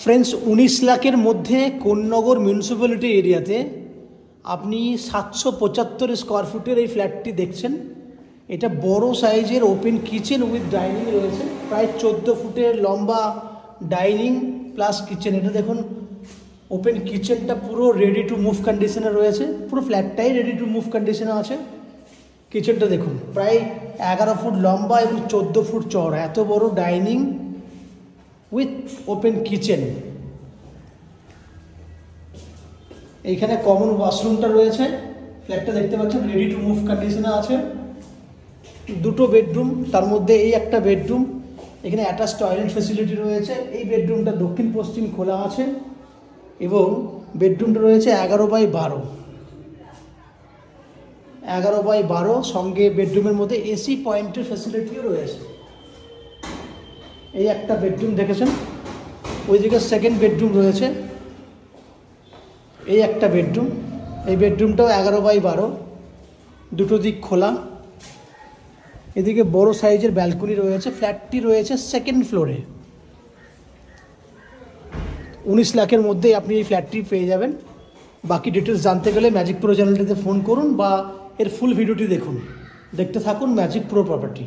Friends 19 लाखेर मध्य Konnagar municipality एरियाते अपनी 775 स्कोয়ার फुटेर এই फ्लैटटी देखছেন। এটা বড় সাইজের ওপেন কিচেন উইথ ডাইনিং রয়েছে, প্রায় 14 ফুটের লম্বা ডাইনিং প্লাস কিচেন। এটা দেখুন ওপেন কিচেনটা পুরো রেডি টু মুভ কন্ডিশনে রয়েছে, পুরো ফ্ল্যাটটাই রেডি টু মুভ কন্ডিশনে আছে। কিচেনটা দেখুন প্রায় 11 ফুট লম্বা এবং 14 ফুট চওড়া, এত বড় ডাইনিং উইথ ওপেন কিচেন। এইখানে কমন ওয়াশরুমটা রয়েছে, ফ্ল্যাটটা দেখতে পাচ্ছেন রেডি টু মুভ কন্ডিশনে আছে। দুটো বেডরুম, তার মধ্যে এই একটা বেডরুম, এখানে অ্যাটাচ টয়লেট ফেসিলিটি রয়েছে। এই বেডরুমটা দক্ষিণ পশ্চিম খোলা আছে এবং বেডরুমটা রয়েছে 11x12, 11x12 সঙ্গে বেডরুমের মধ্যে এসি পয়েন্টের ফেসিলিটিও রয়েছে। এই একটা বেডরুম দেখেছেন, ওইদিকে সেকেন্ড বেডরুম রয়েছে। এই একটা বেডরুম, এই বেডরুমটাও 11x12, দুটো দিক খোলা। এদিকে বড় সাইজের ব্যালকনি রয়েছে। ফ্ল্যাটটি রয়েছে সেকেন্ড ফ্লোরে। 19 লাখের মধ্যে আপনি এই ফ্ল্যাটটি পেয়ে যাবেন। বাকি ডিটেলস জানতে গেলে ম্যাজিক প্রো চ্যানেলটিতে ফোন করুন বা এর ফুল ভিডিওটি দেখুন। দেখতে থাকুন ম্যাজিক প্রো প্রপার্টি।